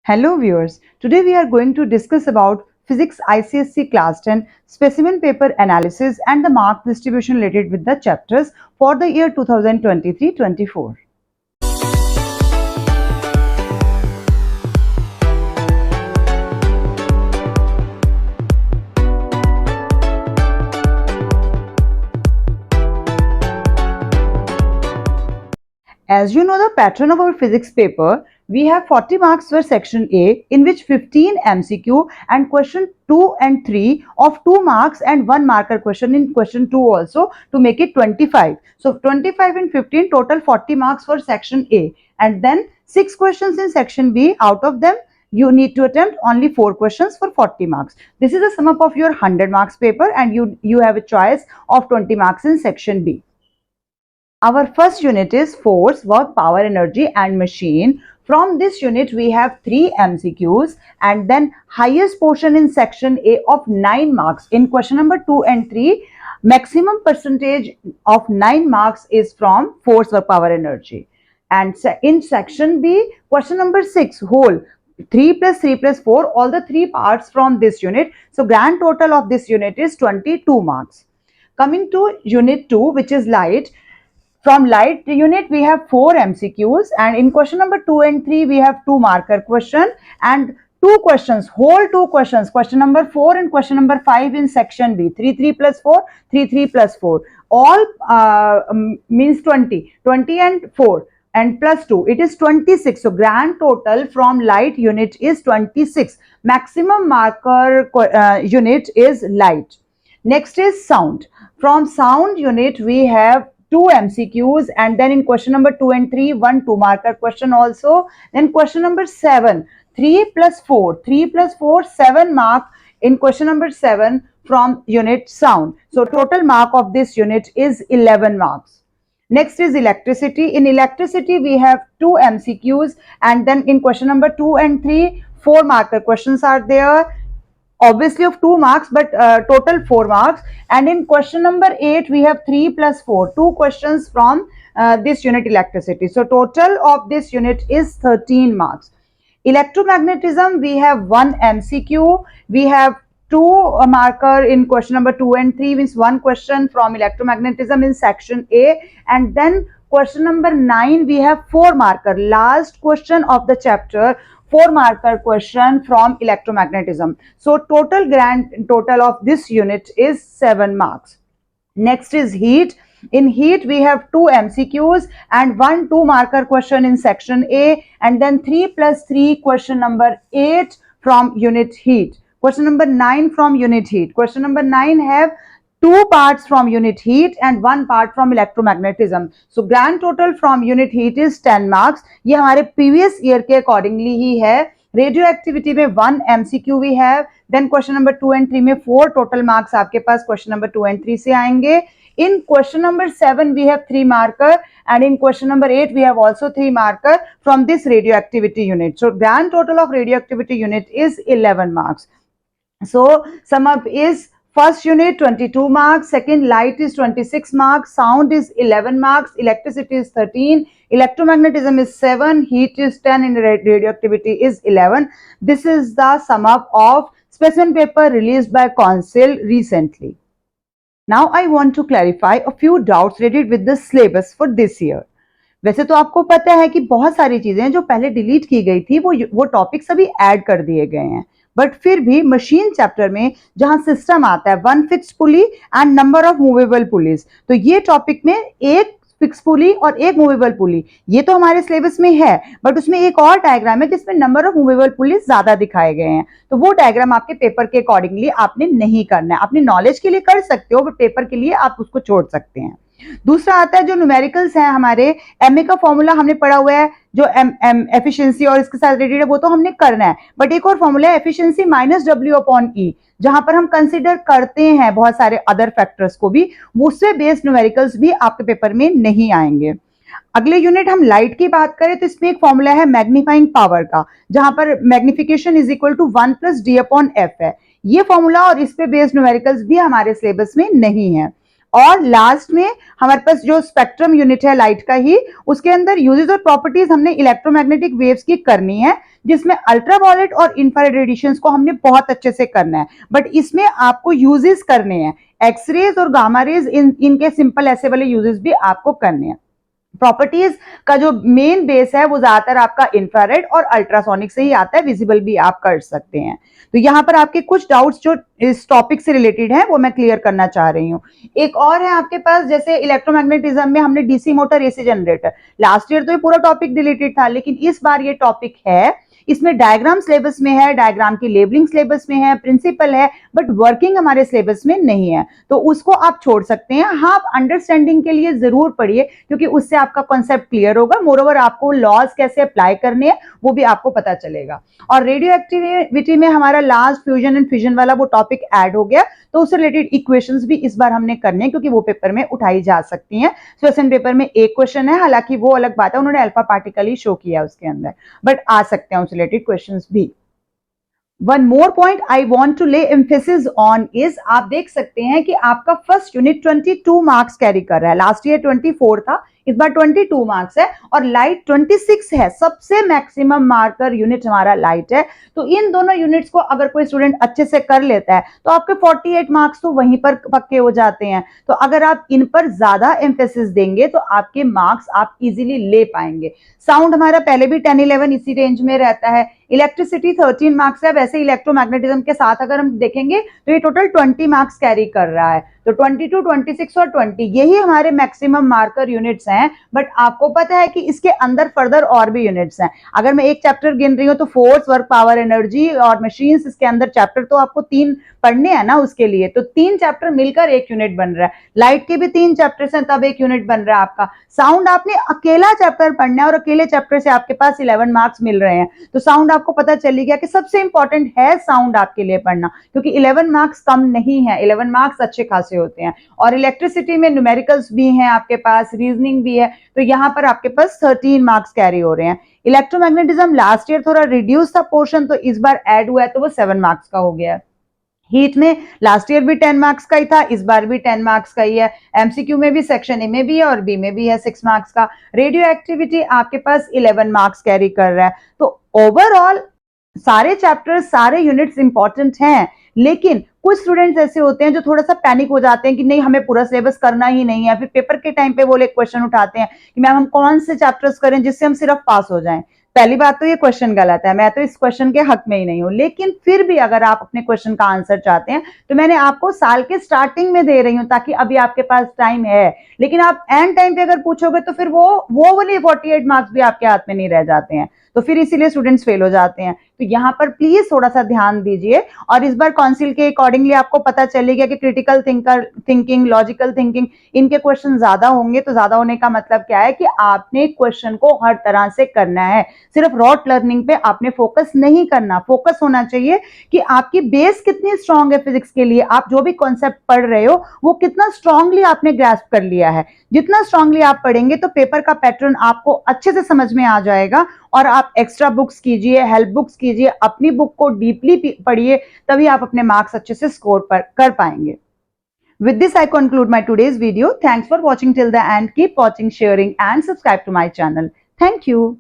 Hello viewers, today we are going to discuss about Physics ICSE Class 10 Specimen Paper Analysis and the mark distribution related with the chapters for the year 2023-24. As you know the pattern of our physics paper, we have 40 marks for section A, in which 15 MCQ and question 2 and 3 of 2 marks and 1 marker question in question 2 also, to make it 25. So 25 and 15, total 40 marks for section A, and then 6 questions in section B. Out of them you need to attempt only 4 questions for 40 marks. This is the sum up of your 100 marks paper, and you have a choice of 20 marks in section B. Our first unit is force, work, power, energy and machine. From this unit we have 3 MCQs and then highest portion in section A of 9 marks. In question number 2 and 3, maximum percentage of 9 marks is from force, work, power, energy. And in section B, question number 6, whole 3 plus 3 plus 4, all the 3 parts from this unit. So grand total of this unit is 22 marks. Coming to unit 2, which is light. From light unit we have 4 MCQs, and in question number 2 and 3 we have 2 marker question and 2 questions, whole 2 questions, question number 4 and question number 5 in section B. 3 plus 4, 3 plus 4, all means 20 and 4 and plus 2, it is 26. So grand total from light unit is 26. Maximum marker unit is light. Next is sound. From sound unit we have 2 MCQs, and then in question number 2 and 3, 1 2 marker question also. Then question number 7, 3 plus 4, 7 mark in question number 7 from unit sound. So total mark of this unit is 11 marks. Next is electricity. In electricity we have 2 MCQs, and then in question number 2 and 3, 4 marker questions are there, obviously of 2 marks, but total 4 marks. And in question number 8 we have 3 plus 4, 2 questions from this unit electricity. So total of this unit is 13 marks. Electromagnetism we have 1 MCQ, we have 2 marker in question number 2 and 3, means 1 question from electromagnetism in section A, and then question number 9 we have 4 marker, last question of the chapter, 4 marker question from electromagnetism. So total grand total of this unit is 7 marks. Next is heat. In heat we have 2 MCQs and 1 2 marker question in section A, and then 3 plus 3 question number 8 from unit heat. Question number 9 from unit heat. Question number 9 have 2 parts from unit heat and 1 part from electromagnetism. So grand total from unit heat is 10 marks. ये हमारे previous year के accordingly ही है. Radioactivity में 1 MCQ we have. Then question number 2 and 3 में 4 total marks आपके पास question number 2 and 3 से आएंगे. In question number 7 we have 3 marker, and in question number 8 we have also 3 marker from this radioactivity unit. So grand total of radioactivity unit is 11 marks. So sum up is first unit 22 marks, second light is 26 marks, sound is 11 marks, electricity is 13, electromagnetism is 7, heat is 10, and radioactivity is 11. This is the sum up of specimen paper released by Council recently. Now I want to clarify a few doubts related with the syllabus for this year. वैसे तो आपको पता है कि बहुत सारी चीजें जो पहले डिलीट की गई थी वो टॉपिक्स अभी ऐड कर दिए गए हैं, बट फिर भी मशीन चैप्टर में जहां सिस्टम आता है 1 fixed pulley and number of movable pulleys, तो ये टॉपिक में एक फिक्स पुली और एक मूवेबल पुली, ये तो हमारे सिलेबस में है, बट उसमें एक और डायग्राम है जिसमें नंबर ऑफ मूवेबल पुलीज ज्यादा दिखाए गए हैं. तो वो डायग्राम आपके पेपर के अकॉर्डिंगली आपने नहीं करना है. अपनी नॉलेज के लिए कर सकते हो, बट पेपर के लिए आप उसको छोड़ सकते हैं. दूसरा आता है जो न्यूमेरिकल्स हैं हमारे, एमए का फॉर्मूला हमने पढ़ा हुआ है, जो एफिशिएंसी और इसके साथ रिलेटेड है वो तो हमने करना है, बट एक और फॉर्मूला है एफिशिएंसी माइनस डब्ल्यू अपॉन ई, जहां पर हम कंसीडर करते हैं बहुत सारे अदर फैक्टर्स को भी, उससे बेस्ड न्यूमेरिकल्स भी आपके पेपर में नहीं आएंगे. अगले यूनिट हम लाइट की बात करें तो इसमें एक फॉर्मूला है मैग्नीफाइंग पावर का, जहां पर magnification is equal to 1 plus D upon F है. ये फॉर्मूला और इस पे बेस्ड न्यूमेरिकल्स भी हमारे सिलेबस में नहीं है. और लास्ट में हमारे पास जो स्पेक्ट्रम यूनिट है लाइट का ही, उसके अंदर यूजेस और प्रॉपर्टीज हमने इलेक्ट्रोमैग्नेटिक वेव्स की करनी है, जिसमें अल्ट्रावायलेट और इंफ्रारेड रेडिएशंस को हमने बहुत अच्छे से करना है, बट इसमें आपको यूजेस करने हैं, एक्सरेज और गामा रेज इनके सिंपल ऐसे वाले यूजेस भी आपको करने हैं। प्रॉपर्टीज का जो मेन बेस है वो ज्यादातर आपका इंफ्रारेड और अल्ट्रासोनिक से ही आता है, विजिबल भी आप कर सकते हैं। तो यहाँ पर आपके कुछ डाउट्स जो इस टॉपिक से रिलेटेड है वो मैं क्लियर करना चाह रही हूँ। एक और है आपके पास, जैसे इलेक्ट्रोमैग्नेटिज्म में हमने DC motor, AC generator, last year तो ये पूरा टॉपिक रिलेटेड था, लेकिन इस बार ये टॉपिक है, इसमें डायग्राम सिलेबस में है, डायग्राम की लेबलिंग सिलेबस में है, प्रिंसिपल है, बट वर्किंग हमारे सिलेबस में नहीं है, तो उसको आप छोड़ सकते हैं। हाँ, आप अंडरस्टैंडिंग के लिए जरूर पढ़िए, क्योंकि उससे आपका कॉन्सेप्ट क्लियर होगा। मोरओवर आपको लॉज कैसे अप्लाई करने हैं वो भी आपको पता चलेगा। और रेडियो एक्टिविटी में हमारा लास्ट फ्यूजन एंड फिजन वाला वो टॉपिक ऐड हो गया, तो उससे रिलेटेड इक्वेशंस भी इस बार हमने करने हैं, क्योंकि वो पेपर में उठाई जा सकती हैं। क्वेश्चन पेपर में एक क्वेश्चन है, हालांकि वो अलग बात है, उन्होंने अल्फा पार्टिकल ही शो किया उसके अंदर, बट आ सकते हैं उससे रिलेटेड क्वेश्चंस भी। One more point I want to lay emphasis on is, आप देख सकते हैं कि आपका फर्स्ट यूनिट 22 मार्क्स कैरी कर रहा है। लास्ट ईयर 24 था, इस बार 22 मार्क्स है, और लाइट 26 है। सबसे मैक्सिमम मार्कर यूनिट हमारा लाइट है। तो इन दोनों यूनिट्स को अगर कोई स्टूडेंट अच्छे से कर लेता है तो आपके 48 मार्क्स तो वहीं पर पक्के हो जाते हैं। तो अगर आप इन पर ज्यादा एम्फेसिस देंगे तो आपके मार्क्स आप इजीली ले पाएंगे। साउंड हमारा पहले भी 10-11 इसी रेंज में रहता है। इलेक्ट्रिसिटी 13 मार्क्स है। वैसे इलेक्ट्रोमैग्नेटिज्म के साथ अगर हम देखेंगे तो ये टोटल 20 मार्क्स कैरी कर रहा है। तो 22, 26 और 20 यही हमारे मैक्सिमम मार्कर यूनिट्स हैं। बट आपको पता है कि इसके अंदर फर्दर और भी यूनिट्स हैं। अगर मैं एक चैप्टर गिन रही हूँ तो फोर्स, वर्क, पावर, एनर्जी और मशीन्स, इसके अंदर चैप्टर तो आपको 3 पढ़ने हैं ना, उसके लिए तो 3 चैप्टर मिलकर एक यूनिट बन रहा है। लाइट के भी 3 चैप्टर्स हैं, तब एक यूनिट बन रहा है आपका। साउंड आपने अकेला चैप्टर पढ़ना है और अकेले चैप्टर से आपके पास 11 मार्क्स मिल रहे हैं। तो साउंड आपको पता चली गया कि सबसे इंपॉर्टेंट है साउंड आपके लिए पढ़ना, क्योंकि 11 मार्क्स कम नहीं है, 11 मार्क्स अच्छे खासे होते हैं। और इलेक्ट्रिसिटी में न्यूमेरिकल्स भी हैं आपके पास, रीजनिंग भी है, तो यहां पर आपके पास 13 मार्क्स कैरी हो रहे हैं। इलेक्ट्रोमैग्नेटिज्म लास्ट ईयर थोड़ा रिड्यूस था पोर्शन, तो इस बार ऐड हुआ है तो वो 7 मार्क्स का हो गया है। हीट में लास्ट ईयर भी 10 मार्क्स का ही था, इस बार भी 10 मार्क्स का ही है। एमसीक्यू में भी सेक्शन ए में भी है और बी में भी है 6 मार्क्स का। रेडियो एक्टिविटी आपके पास 11 मार्क्स कैरी कर रहा है। तो ओवरऑल सारे चैप्टर्स, सारे यूनिट्स इंपॉर्टेंट हैं, लेकिन कुछ स्टूडेंट्स ऐसे होते हैं जो थोड़ा सा पैनिक हो जाते हैं कि नहीं हमें पूरा सिलेबस करना ही नहीं है। फिर पेपर के टाइम पे वो लोग क्वेश्चन उठाते हैं कि मैम हम कौन से चैप्टर्स करें जिससे हम सिर्फ पास हो जाएं। पहली बात तो ये क्वेश्चन गलत है, मैं तो इस क्वेश्चन के हक में ही नहीं हूं, लेकिन फिर भी अगर आप अपने क्वेश्चन का आंसर चाहते हैं तो मैंने आपको साल के स्टार्टिंग में दे रही हूं, ताकि अभी आपके पास टाइम है। लेकिन आप एंड टाइम पे अगर पूछोगे तो फिर वो वाले 48 मार्क्स भी आपके हाथ में नहीं रह जाते हैं, तो फिर इसीलिए स्टूडेंट्स फेल हो जाते हैं। तो यहाँ पर प्लीज थोड़ा सा ध्यान दीजिए। और इस बार काउंसिल के अकॉर्डिंगली आपको पता चलेगा कि क्रिटिकल थिंकिंग, लॉजिकल थिंकिंग, इनके क्वेश्चन ज्यादा होंगे। तो ज्यादा होने का मतलब क्या है कि आपने क्वेश्चन को हर तरह से करना है, सिर्फ रॉट लर्निंग पे आपने फोकस नहीं करना। फोकस होना चाहिए कि आपकी बेस कितनी स्ट्रांग है फिजिक्स के लिए, आप जो भी कॉन्सेप्ट पढ़ रहे हो वो कितना स्ट्रांगली आपने ग्रैस्प कर लिया है। जितना स्ट्रांगली आप पढ़ेंगे तो पेपर का पैटर्न आपको अच्छे से समझ में आ जाएगा। और आप एक्स्ट्रा बुक्स कीजिए, हेल्प बुक्स कीजिए, अपनी बुक को डीपली पढ़िए, तभी आप अपने मार्क्स अच्छे से स्कोर कर पाएंगे। With this, I conclude my today's video. Thanks for watching till the end. Keep watching, sharing, and subscribe to my channel. Thank you.